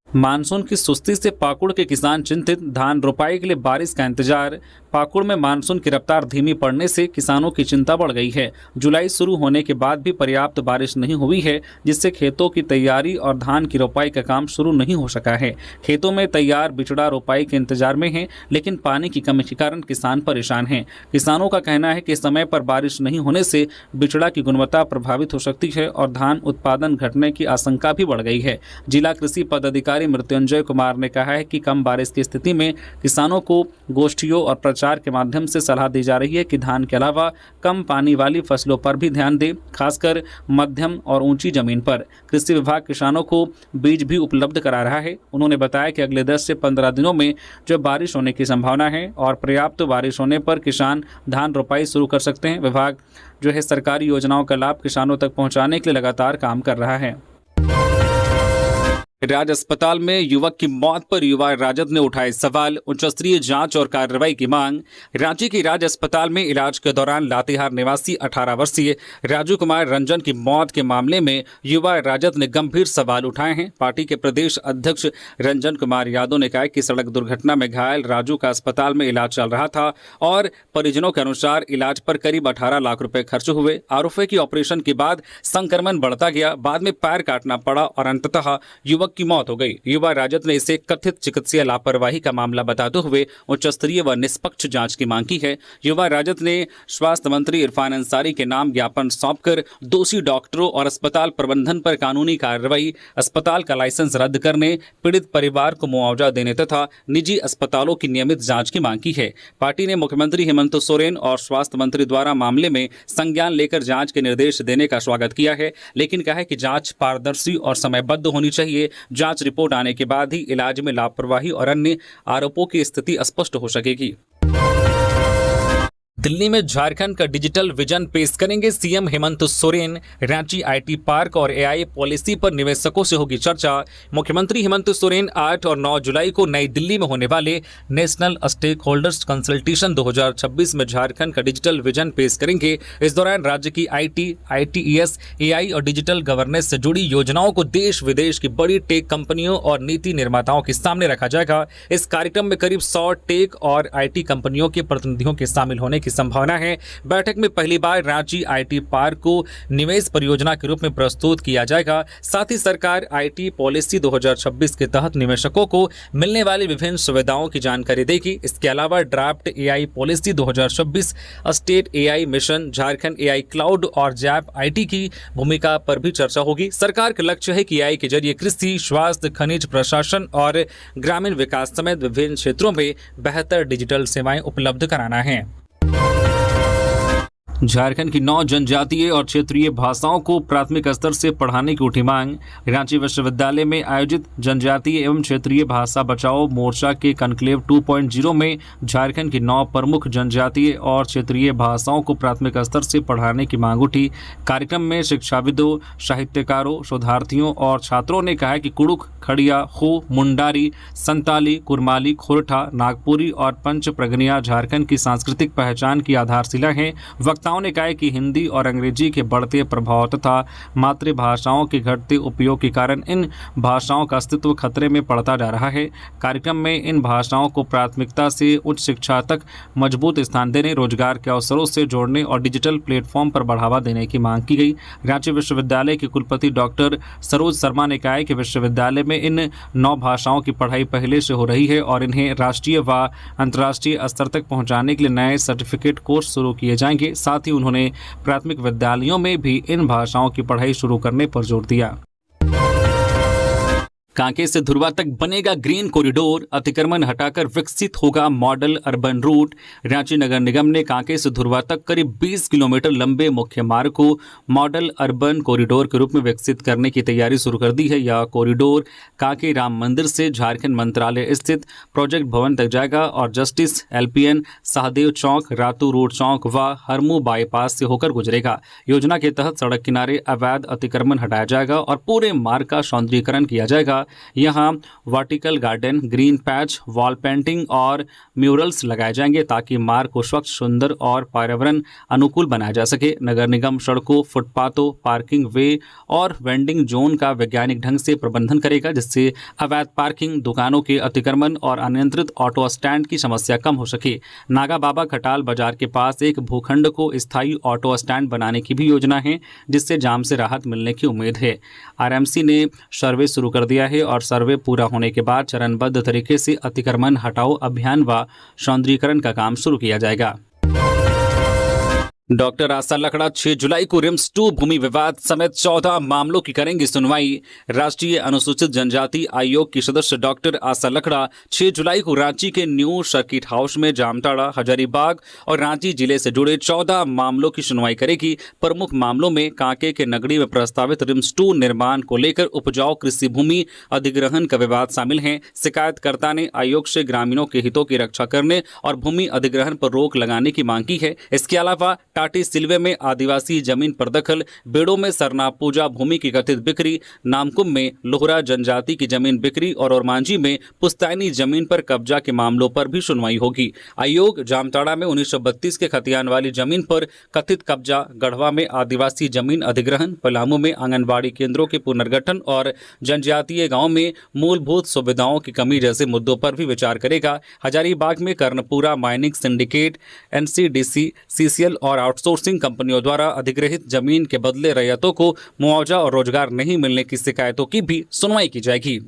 Speaker 1: मानसून की सुस्ती से पाकुड़ के किसान चिंतित, धान रोपाई के लिए बारिश का इंतजार। पाकुड़ में मानसून की रफ्तार धीमी पड़ने से किसानों की चिंता बढ़ गई है। जुलाई शुरू होने के बाद भी पर्याप्त बारिश नहीं हुई है, जिससे खेतों की तैयारी और धान की रोपाई का काम शुरू नहीं हो सका है। खेतों में तैयार बिचड़ा रोपाई के इंतजार में है, लेकिन पानी की कमी के कारण किसान परेशान हैं। किसानों का कहना है कि समय पर बारिश नहीं होने से बिचड़ा की गुणवत्ता प्रभावित हो सकती है और धान उत्पादन घटने की आशंका भी बढ़ गई है। जिला कृषि पदाधिकारी जिलाधिकारी मृत्युंजय कुमार ने कहा है कि कम बारिश की स्थिति में किसानों को गोष्ठियों और प्रचार के माध्यम से सलाह दी जा रही है कि धान के अलावा कम पानी वाली फसलों पर भी ध्यान दें, खासकर मध्यम और ऊंची जमीन पर। कृषि विभाग किसानों को बीज भी उपलब्ध करा रहा है। उन्होंने बताया कि अगले 10 से 15 दिनों में जो बारिश होने की संभावना है और पर्याप्त बारिश होने पर किसान धान रोपाई शुरू कर सकते हैं। विभाग जो है सरकारी योजनाओं का लाभ किसानों तक पहुंचाने के लिए लगातार काम कर रहा है। राज्य अस्पताल में युवक की मौत पर युवा राजद ने उठाए सवाल, उच्च स्तरीय जांच और कार्रवाई की मांग। रांची के राज्य अस्पताल में इलाज के दौरान लातेहार निवासी 18 वर्षीय राजू कुमार रंजन की मौत के मामले में युवा राजद ने गंभीर सवाल उठाए हैं। पार्टी के प्रदेश अध्यक्ष रंजन कुमार यादव ने कहा कि सड़क दुर्घटना में घायल राजू का अस्पताल में इलाज चल रहा था और परिजनों के अनुसार इलाज पर करीब 18 लाख रुपए खर्च हुए। आरोप है कि ऑपरेशन के बाद संक्रमण बढ़ता गया, बाद में पैर काटना पड़ा और अंततः युवक की मौत हो गई। युवा राजद ने इसे कथित चिकित्सीय लापरवाही का मामला बताते हुए उच्च स्तरीय व निष्पक्ष जांच की मांग की है। युवा राजद ने स्वास्थ्य मंत्री इरफान अंसारी के नाम ज्ञापन सौंपकर दोषी डॉक्टरों और अस्पताल प्रबंधन पर कानूनी कार्रवाई, अस्पताल का लाइसेंस रद्द करने, पीड़ित परिवार को मुआवजा देने तथा निजी अस्पतालों की नियमित जांच की मांग की है। पार्टी ने मुख्यमंत्री हेमंत सोरेन और स्वास्थ्य मंत्री द्वारा मामले में संज्ञान लेकर जांच के निर्देश देने का स्वागत किया है, लेकिन कहा है कि जांच पारदर्शी और समयबद्ध होनी चाहिए। जांच रिपोर्ट आने के बाद ही इलाज में लापरवाही और अन्य आरोपों की स्थिति स्पष्ट हो सकेगी। दिल्ली में झारखंड का डिजिटल विजन पेश करेंगे CM Hemant Soren. Ranchi IT park और एआई पॉलिसी पर निवेशकों से होगी चर्चा। मुख्यमंत्री हेमंत सोरेन 8 और 9 जुलाई को नई दिल्ली में होने वाले नेशनल स्टेक होल्डर्स कंसल्टेशन 2026 में झारखंड का डिजिटल विजन पेश करेंगे। इस दौरान राज्य की आईटी, आईटीईएस, एआई और डिजिटल गवर्नेंस से जुड़ी योजनाओं को देश विदेश की बड़ी टेक कंपनियों और नीति निर्माताओं के सामने रखा जाएगा। इस कार्यक्रम में करीब 100 टेक और आईटी कंपनियों के प्रतिनिधियों के शामिल होने की संभावना है। बैठक में पहली बार रांची आईटी पार्क को निवेश परियोजना के रूप में प्रस्तुत किया जाएगा। साथ ही सरकार आईटी पॉलिसी 2026 के तहत निवेशकों को मिलने वाली विभिन्न सुविधाओं की जानकारी देगी। इसके अलावा draft AI policy 2026, state AI mission, Jharkhand AI cloud और जैप आईटी की भूमिका पर भी चर्चा होगी। सरकार का लक्ष्य है कि एआई के जरिए कृषि, स्वास्थ्य, खनिज प्रशासन और ग्रामीण विकास समेत विभिन्न क्षेत्रों में बेहतर डिजिटल सेवाएं उपलब्ध कराना है। झारखंड की 9 जनजातीय और क्षेत्रीय भाषाओं को प्राथमिक स्तर से पढ़ाने की उठी मांग। रांची विश्वविद्यालय में आयोजित जनजातीय एवं क्षेत्रीय भाषा बचाओ मोर्चा के कॉन्क्लेव 2.0 में झारखंड की 9 प्रमुख जनजातीय और क्षेत्रीय भाषाओं को प्राथमिक स्तर से पढ़ाने की मांग उठी। कार्यक्रम में शिक्षाविदों, साहित्यकारों, शोधार्थियों और छात्रों ने कहा कि कुड़ुख, खड़िया, हो, मुंडारी, संताली, कुरमाली, खोरठा, नागपुरी और पंच प्रगनिया झारखंड की सांस्कृतिक पहचान की आधारशिला हैं। वक्ताओं ने कहा कि हिंदी और अंग्रेजी के बढ़ते प्रभाव तथा मातृभाषाओं के घटते उपयोग के कारण इन भाषाओं का अस्तित्व खतरे में पड़ता जा रहा है। कार्यक्रम में इन भाषाओं को प्राथमिकता से उच्च शिक्षा तक मजबूत स्थान देने, रोजगार के अवसरों से जोड़ने और डिजिटल प्लेटफॉर्म पर बढ़ावा देने की मांग की गई। रांची विश्वविद्यालय के कुलपति डॉक्टर सरोज शर्मा ने कहा कि विश्वविद्यालय में इन 9 भाषाओं की पढ़ाई पहले से हो रही है और इन्हें राष्ट्रीय व अंतर्राष्ट्रीय स्तर तक पहुंचाने के लिए नए सर्टिफिकेट कोर्स शुरू किए जाएंगे। साथ ही उन्होंने प्राथमिक विद्यालयों में भी इन भाषाओं की पढ़ाई शुरू करने पर जोर दिया। कांके से धुर्वा तक बनेगा ग्रीन कॉरिडोर, अतिक्रमण हटाकर विकसित होगा मॉडल अर्बन रूट। रांची नगर निगम ने कांके से धुर्वा तक करीब 20 किलोमीटर लंबे मुख्य मार्ग को मॉडल अर्बन कॉरिडोर के रूप में विकसित करने की तैयारी शुरू कर दी है। यह कॉरिडोर कांके राम मंदिर से झारखंड मंत्रालय स्थित प्रोजेक्ट भवन तक जाएगा और जस्टिस एलपीएन, सहदेव चौक, रातू रोड चौक व हरमू बाईपास से होकर गुजरेगा। योजना के तहत सड़क किनारे अवैध अतिक्रमण हटाया जाएगा और पूरे मार्ग का सौंदर्यीकरण किया जाएगा। यहाँ vertical garden, green patch, wall painting और म्यूरल्स लगाए जाएंगे ताकि मार्ग को स्वच्छ, सुंदर और पर्यावरण अनुकूल बनाया जा सके। नगर निगम सड़कों, फुटपाथों, पार्किंग वे और वेंडिंग जोन का वैज्ञानिक ढंग से प्रबंधन करेगा, जिससे अवैध पार्किंग, दुकानों के अतिक्रमण और अनियंत्रित ऑटो स्टैंड की समस्या कम हो सके। नागा बाबा खटाल बाजार के पास एक भूखंड को स्थायी ऑटो स्टैंड बनाने की भी योजना है, जिससे जाम से राहत मिलने की उम्मीद है। आरएमसी ने सर्वे शुरू कर दिया है और सर्वे पूरा होने के बाद चरणबद्ध तरीके से अतिक्रमण हटाओ अभियान व सौंदर्यीकरण का काम शुरू किया जाएगा। डॉक्टर आशा लकड़ा 6 जुलाई को रिम्स 2 भूमि विवाद समेत 14 मामलों की करेंगी सुनवाई। राष्ट्रीय अनुसूचित जनजाति आयोग की सदस्य डॉक्टर आशा लकड़ा 6 जुलाई को रांची के न्यू सर्किट हाउस में जामताड़ा, हजारीबाग और रांची जिले से जुड़े 14 मामलों की सुनवाई करेगी। प्रमुख मामलों में कांके के नगरी में प्रस्तावित रिम्स 2 निर्माण को लेकर उपजाऊ कृषि भूमि अधिग्रहण का विवाद शामिल है। शिकायतकर्ता ने आयोग से ग्रामीणों के हितों की रक्षा करने और भूमि अधिग्रहण पर रोक लगाने की मांग की है। इसके अलावा टाटी सिलवे में आदिवासी जमीन पर दखल, बेड़ो में सरना पूजा भूमि की कथित बिक्री, नामकुम में लोहरा जनजाति की जमीन बिक्री और ओरमांझी में पुश्तैनी जमीन पर कब्जा के मामलों पर भी सुनवाई होगी। आयोग जामताड़ा में 1932 के खतियान वाली जमीन पर कथित कब्जा, गढ़वा में आदिवासी जमीन अधिग्रहण, पलामू में आंगनबाड़ी केंद्रों के पुनर्गठन और जनजातीय गाँव में मूलभूत सुविधाओं की कमी जैसे मुद्दों पर भी विचार करेगा। हजारीबाग में Karnpura mining syndicate, NCDC, CCL और आउटसोर्सिंग कंपनियों द्वारा अधिग्रहित जमीन के बदले रैयतों को मुआवजा और रोजगार नहीं मिलने की शिकायतों की भी सुनवाई की जाएगी।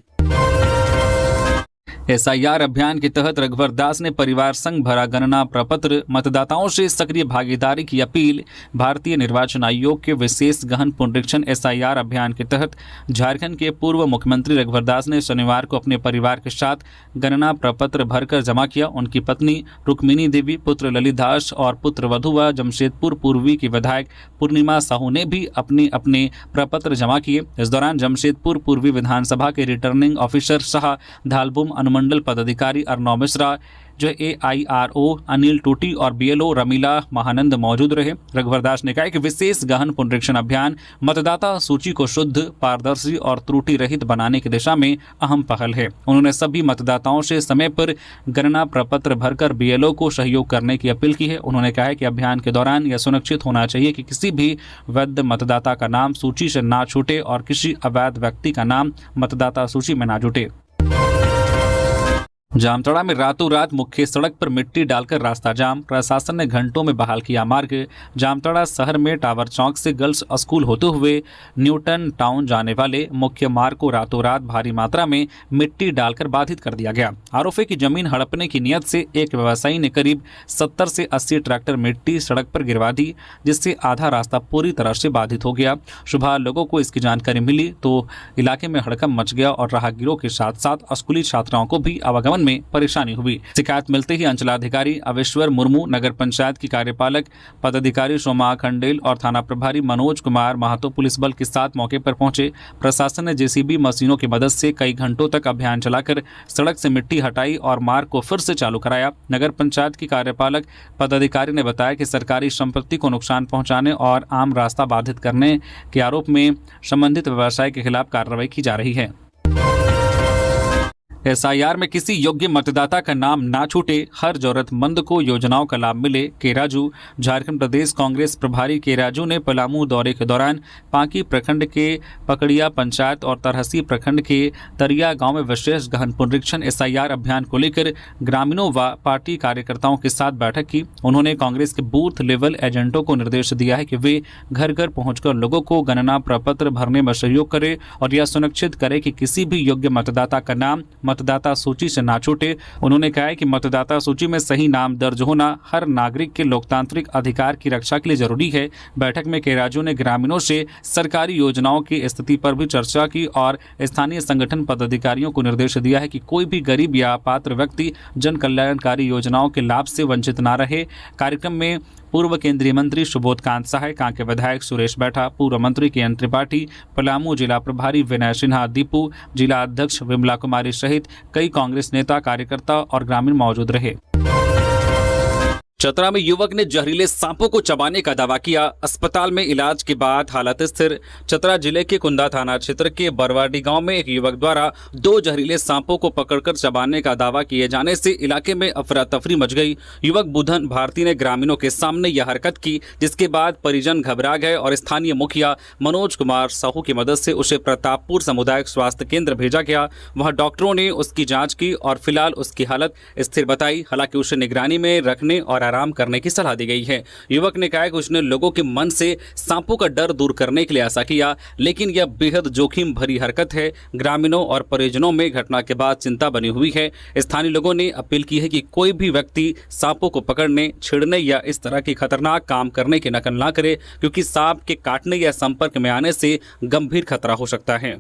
Speaker 1: SIR अभियान के तहत रघुवर दास ने परिवार संग भरा गणना प्रपत्र, मतदाताओं से सक्रिय भागीदारी की अपील। भारतीय निर्वाचन आयोग के विशेष गहन पुनरीक्षण SIR अभियान के तहत झारखंड के पूर्व मुख्यमंत्री रघुवर दास ने शनिवार को अपने परिवार के साथ गणना प्रपत्र भरकर जमा किया। उनकी पत्नी रुक्मिणी देवी, पुत्र ललित दास और पुत्र वधु व जमशेदपुर पूर्वी की विधायक पूर्णिमा साहू ने भी अपने अपने प्रपत्र जमा किए। इस दौरान जमशेदपुर पूर्वी विधानसभा के रिटर्निंग ऑफिसर शाह धालबुम अनुमंडल पदाधिकारी अर्नव मिश्रा, जो AIRO अनिल टूटी और BLO रमीला महानंद मौजूद रहे। रघुवर दास ने कहा कि विशेष गहन पुनरीक्षण अभियान मतदाता सूची को शुद्ध, पारदर्शी और त्रुटि रहित बनाने की दिशा में अहम पहल है। उन्होंने सभी मतदाताओं से समय पर गणना प्रपत्र भरकर BLO को सहयोग करने की अपील की है। उन्होंने कहा कि अभियान के दौरान यह सुनिश्चित होना चाहिए कि किसी भी वैध मतदाता का नाम सूची से ना छूटे और किसी अवैध व्यक्ति का नाम मतदाता सूची में ना जुटे। जामताड़ा में रातों रात मुख्य सड़क पर मिट्टी डालकर रास्ता जाम, प्रशासन ने घंटों में बहाल किया मार्ग। जामताड़ा शहर में टावर चौक से गर्ल्स स्कूल होते हुए न्यूटन टाउन जाने वाले मुख्य मार्ग को रातों रात भारी मात्रा में मिट्टी डालकर बाधित कर दिया गया। आरोप है कि जमीन हड़पने की नियत से एक व्यवसायी ने करीब 70 से 80 ट्रैक्टर मिट्टी सड़क पर गिरवा दी, जिससे आधा रास्ता पूरी तरह से बाधित हो गया। सुबह लोगों को इसकी जानकारी मिली तो इलाके में हड़कंप मच गया और राहगीरों के साथ साथ स्कूली छात्राओं को भी आवागमन में परेशानी हुई। शिकायत मिलते ही अंचलाधिकारी अवेश्वर मुर्मू, नगर पंचायत की कार्यपालक पदाधिकारी सोमा खंडेल और थाना प्रभारी मनोज कुमार महतो पुलिस बल के साथ मौके पर पहुंचे। प्रशासन ने JCB मशीनों की मदद से कई घंटों तक अभियान चलाकर सड़क से मिट्टी हटाई और मार्ग को फिर से चालू कराया। नगर पंचायत की कार्यपालक पदाधिकारी ने बताया कि सरकारी संपत्ति को नुकसान पहुंचाने और आम रास्ता बाधित करने के आरोप में संबंधित व्यवसाय के खिलाफ कार्रवाई की जा रही है। SIR में किसी योग्य मतदाता का नाम ना छूटे, हर जरूरतमंद को योजनाओं का लाभ मिले। के राजू। झारखंड प्रदेश कांग्रेस प्रभारी के राजू ने पलामू दौरे के दौरान पांकी प्रखंड के पकड़िया पंचायत और तरहसी प्रखंड के तरिया गांव में विशेष गहन पुनरीक्षण SIR अभियान को लेकर ग्रामीणों व पार्टी कार्यकर्ताओं के साथ बैठक की। उन्होंने कांग्रेस के बूथ लेवल एजेंटों को निर्देश दिया है कि वे घर घर पहुंचकर लोगों को गणना प्रपत्र भरने में सहयोग करें और यह सुनिश्चित करें कि किसी भी योग्य मतदाता का नाम मतदाता सूची से ना छूटे। उन्होंने कहा कि मतदाता सूची में सही नाम दर्ज होना हर नागरिक के लोकतांत्रिक अधिकार की रक्षा के लिए जरूरी है। बैठक में के राजू ने ग्रामीणों से सरकारी योजनाओं की स्थिति पर भी चर्चा की और स्थानीय संगठन पदाधिकारियों को निर्देश दिया है कि कोई भी गरीब या पात्र व्यक्ति जन कल्याणकारी योजनाओं के लाभ से वंचित न रहे। कार्यक्रम में पूर्व केंद्रीय मंत्री सुबोध कांत सहाय, कांके विधायक सुरेश बैठा, पूर्व मंत्री KN त्रिपाठी, पलामू जिला प्रभारी विनय सिन्हा, दीपू, जिला अध्यक्ष विमला कुमारी सहित कई कांग्रेस नेता, कार्यकर्ता और ग्रामीण मौजूद रहे। चतरा में युवक ने जहरीले सांपों को चबाने का दावा किया, अस्पताल में इलाज के बाद हालत स्थिर। चतरा जिले के कुंदा थाना क्षेत्र के बरवाडी गांव में एक युवक द्वारा 2 जहरीले सांपों को पकड़कर चबाने का दावा किए जाने से इलाके में अफरा तफरी मच गई। युवक बुधन भारती ने ग्रामीणों के सामने यह हरकत की, जिसके बाद परिजन घबरा गए और स्थानीय मुखिया मनोज कुमार साहू की मदद से उसे प्रतापपुर सामुदायिक स्वास्थ्य केंद्र भेजा गया। वहां डॉक्टरों ने उसकी जाँच की और फिलहाल उसकी हालत स्थिर बताई। हालांकि उसे निगरानी में रखने और आराम करने की सलाह दी गई है। युवक ने कहा कि उसने लोगों के मन से सांपों का डर दूर करने के लिए ऐसा किया, लेकिन यह बेहद जोखिम भरी हरकत है। ग्रामीणों और परिजनों में घटना के बाद चिंता बनी हुई है। स्थानीय लोगों ने अपील की है कि कोई भी व्यक्ति सांपों को पकड़ने, छेड़ने या इस तरह की खतरनाक काम करने की नकल ना करे, क्योंकि सांप के काटने या संपर्क में आने से गंभीर खतरा हो सकता है।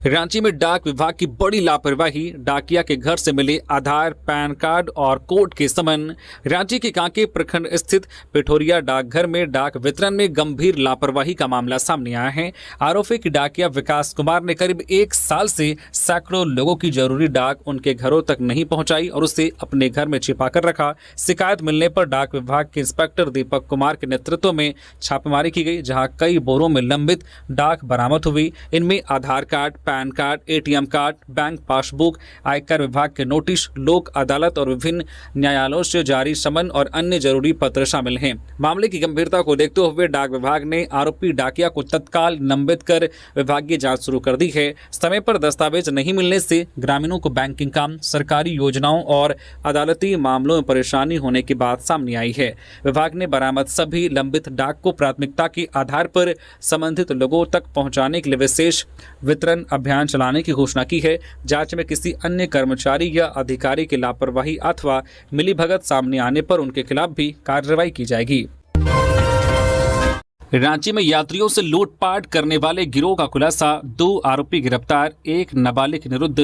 Speaker 1: रांची में डाक विभाग की बड़ी लापरवाही, डाकिया के घर से मिले आधार, पैन कार्ड और कोर्ट के समन। रांची के कांके प्रखंड स्थित पिठोरिया डाकघर में डाक वितरण में गंभीर लापरवाही का मामला सामने आया है। आरोप है कि डाकिया विकास कुमार ने करीब 1 साल से सैकड़ों लोगों की जरूरी डाक उनके घरों तक नहीं पहुंचाई और उसे अपने घर में छिपा कर रखा। शिकायत मिलने पर डाक विभाग के इंस्पेक्टर दीपक कुमार के नेतृत्व में छापेमारी की गई, जहां कई बोरों में लंबित डाक बरामद हुई। इनमें Aadhaar card, PAN card, ATM card, bank passbook, आयकर विभाग के नोटिस, लोक अदालत और विभिन्न न्यायालयों से जारी समन और अन्य जरूरी पत्र शामिल हैं। मामले की गंभीरता को देखते हुए डाक विभाग ने आरोपी डाकिया को तत्काल निलंबित कर विभागीय जांच शुरू कर दी है। समय पर दस्तावेज नहीं मिलने से ग्रामीणों को बैंकिंग काम, सरकारी योजनाओं और अदालती मामलों में परेशानी होने की बात सामने आई है। विभाग ने बरामद सभी लंबित डाक को प्राथमिकता के आधार पर संबंधित लोगों तक पहुंचाने के लिए विशेष वितरण अभियान चलाने की घोषणा की है। जांच में किसी अन्य कर्मचारी या अधिकारी की लापरवाही अथवा मिलीभगत सामने आने पर उनके खिलाफ भी कार्रवाई की जाएगी। रांची में यात्रियों से लूटपाट करने वाले गिरोह का खुलासा, 2 आरोपी गिरफ्तार, 1 नाबालिग निरुद्ध।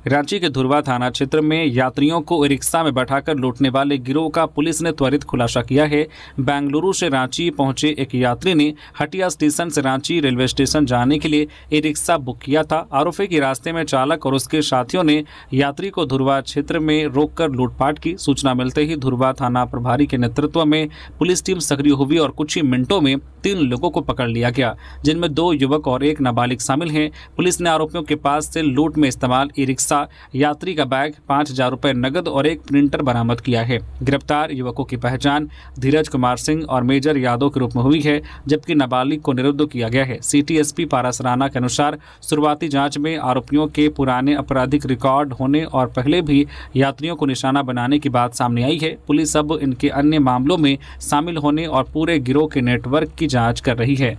Speaker 1: रांची के धुरवा थाना क्षेत्र में यात्रियों को रिक्शा में बैठाकर लूटने वाले गिरोह का पुलिस ने त्वरित खुलासा किया है। बेंगलुरु से रांची पहुंचे एक यात्री ने हटिया स्टेशन से रांची रेलवे स्टेशन जाने के लिए एक रिक्शा बुक किया था। आरोप है कि रास्ते में चालक और उसके साथियों ने यात्री को धुरवा क्षेत्र में रोककर लूटपाट की। सूचना मिलते ही धुरवा थाना प्रभारी के नेतृत्व में पुलिस टीम सक्रिय हुई और कुछ ही मिनटों में 3 लोगों को पकड़ लिया गया, जिनमें 2 युवक और 1 नाबालिग शामिल हैं। पुलिस ने आरोपियों के पास से लूट में इस्तेमाल ई-रिक्शा, यात्री का बैग, 5,000 रुपए नगद और एक प्रिंटर बरामद किया है। गिरफ्तार युवकों की पहचान धीरज कुमार सिंह और मेजर यादव के रूप में हुई है, जबकि नाबालिग को निरुद्ध किया गया है। सिटी एसपी पारासराना के अनुसार शुरुआती जांच में आरोपियों के पुराने आपराधिक रिकॉर्ड होने और पहले भी यात्रियों को निशाना बनाने की बात सामने आई है। पुलिस अब इनके अन्य मामलों में शामिल होने और पूरे गिरोह के नेटवर्क की जांच कर रही है।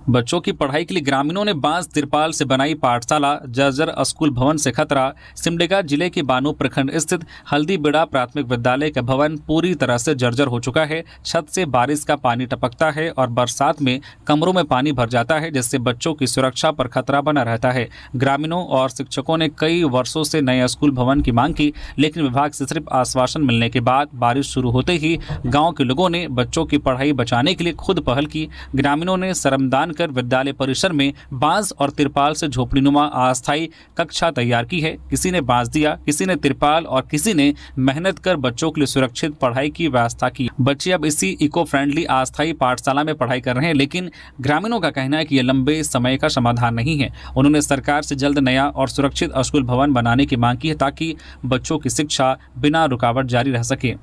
Speaker 1: बच्चों की पढ़ाई के लिए ग्रामीणों ने बांस तिरपाल से बनाई पाठशाला, जर्जर स्कूल भवन से खतरा। सिमडेगा जिले के बानो प्रखंड स्थित हल्दीबिड़ा प्राथमिक विद्यालय का भवन पूरी तरह से जर्जर हो चुका है। छत से बारिश का पानी टपकता है और बरसात में कमरों में पानी भर जाता है, जिससे बच्चों की सुरक्षा पर खतरा बना रहता है। ग्रामीणों और शिक्षकों ने कई वर्षों से नए स्कूल भवन की मांग की, लेकिन विभाग से सिर्फ आश्वासन मिलने के बाद बारिश शुरू होते ही गाँव के लोगों ने बच्चों की पढ़ाई बचाने के लिए खुद पहल की। ग्रामीणों ने श्रमदान कर विद्यालय परिसर में बांस और तिरपाल से झोपड़ीनुमा अस्थायी कक्षा तैयार की है। किसी ने बांस दिया, किसी ने तिरपाल और किसी ने मेहनत कर बच्चों के लिए सुरक्षित पढ़ाई की व्यवस्था की। बच्चे अब इसी इको फ्रेंडली अस्थायी पाठशाला में पढ़ाई कर रहे हैं, लेकिन ग्रामीणों का कहना है कि यह लंबे समय का समाधान नहीं है। उन्होंने सरकार से जल्द नया और सुरक्षित स्कूल भवन बनाने की मांग की है, ताकि बच्चों की शिक्षा बिना रुकावट जारी रह सके।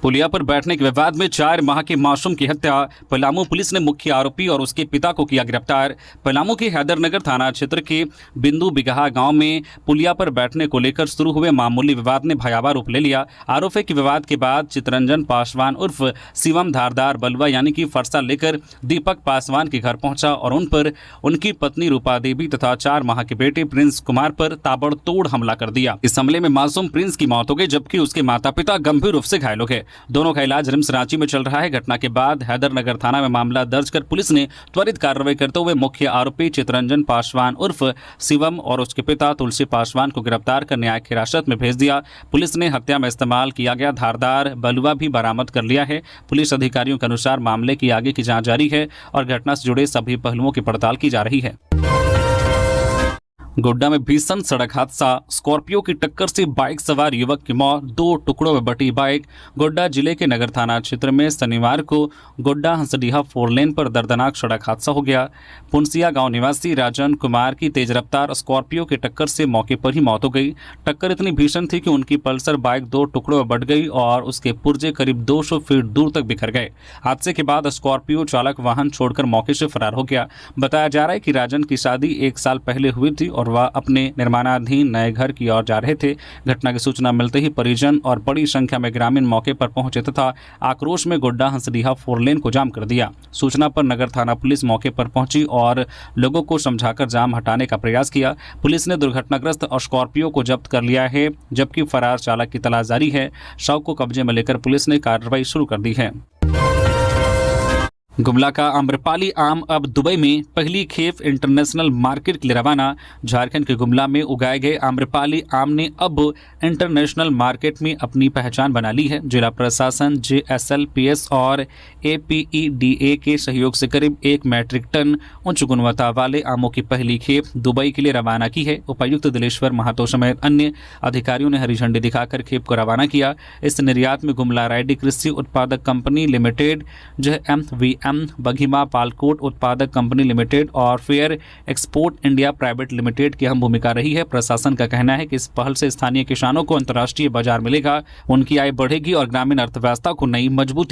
Speaker 1: पुलिया पर बैठने के विवाद में 4 माह के मासूम की हत्या, पलामू पुलिस ने मुख्य आरोपी और उसके पिता को किया गिरफ्तार। पलामू के हैदरनगर थाना क्षेत्र के बिंदु बिगहा गांव में पुलिया पर बैठने को लेकर शुरू हुए मामूली विवाद ने भयावह रूप ले लिया। आरोप है कि विवाद के बाद चितरंजन पासवान उर्फ शिवम धारदार बलुआ यानी कि फरसा लेकर दीपक पासवान के घर पहुंचा और उन पर उनकी पत्नी रूपा देवी तथा 4 माह के बेटे प्रिंस कुमार पर ताबड़तोड़ हमला कर दिया। इस हमले में मासूम प्रिंस की मौत हो गई, जबकि उसके माता पिता गंभीर रूप से घायल हो गए। दोनों का इलाज रिम्स रांची में चल रहा है। घटना के बाद हैदरनगर थाना में मामला दर्ज कर पुलिस ने त्वरित कार्रवाई करते हुए मुख्य आरोपी चितरंजन पासवान उर्फ शिवम और उसके पिता तुलसी पासवान को गिरफ्तार कर न्यायिक हिरासत में भेज दिया। पुलिस ने हत्या में इस्तेमाल किया गया धारदार बलुआ भी बरामद कर लिया है। पुलिस अधिकारियों के अनुसार मामले की आगे की जांच जारी है और घटना से जुड़े सभी पहलुओं की पड़ताल की जा रही है। गोड्डा में भीषण सड़क हादसा, स्कॉर्पियो की टक्कर से बाइक सवार युवक की मौत, 2 टुकड़ों में बटी बाइक। गोड्डा जिले के नगर थाना क्षेत्र में शनिवार को गोड्डा हंसडीहा 4 लेन पर दर्दनाक सड़क हादसा हो गया। पुनसिया गांव निवासी राजन कुमार की तेज रफ्तार स्कॉर्पियो की टक्कर से मौके पर ही मौत हो गई। टक्कर इतनी भीषण थी कि उनकी पल्सर बाइक 2 टुकड़ों में बट गई और उसके पुर्जे करीब 200 फीट दूर तक बिखर गए। हादसे के बाद स्कॉर्पियो चालक वाहन छोड़कर मौके से फरार हो गया। बताया जा रहा है कि राजन की शादी 1 साल पहले हुई थी और और वह अपने निर्माणाधीन नए घर की ओर जा रहे थे। घटना की सूचना मिलते ही परिजन और बड़ी संख्या में ग्रामीण मौके पर पहुंचे तथा आक्रोश में गोड्डा हंसडीहा 4 लेन को जाम कर दिया। सूचना पर नगर थाना पुलिस मौके पर पहुंची और लोगों को समझाकर जाम हटाने का प्रयास किया। पुलिस ने दुर्घटनाग्रस्त स्कॉर्पियो को जब्त कर लिया है, जबकि फरार चालक की तलाश जारी है। शव को कब्जे में लेकर पुलिस ने कार्रवाई शुरू कर दी है। गुमला का आम्रपाली आम अब दुबई में पहली खेप इंटरनेशनल मार्केट के लिए रवाना। झारखंड के गुमला में उगाए गए आम्रपाली आम ने अब इंटरनेशनल मार्केट में अपनी पहचान बना ली है। जिला प्रशासन, JSLPS और APEDA के सहयोग से करीब 1 मैट्रिक टन उच्च गुणवत्ता वाले आमों की पहली खेप दुबई के लिए रवाना की है। उपायुक्त दिलेश्वर महातो समेत अन्य अधिकारियों ने हरी झंडी दिखाकर खेप को रवाना किया। इस निर्यात में गुमला रायडी कृषि उत्पादक company limited, JMVM Baghima Palkot उत्पादक कंपनी लिमिटेड और fair export India private limited की अहम भूमिका रही है। प्रशासन का कहना है कि इस पहल से स्थानीय किसानों को अंतर्राष्ट्रीय बाजार मिलेगा, उनकी आय बढ़ेगी और ग्रामीण अर्थव्यवस्था को नई मजबूती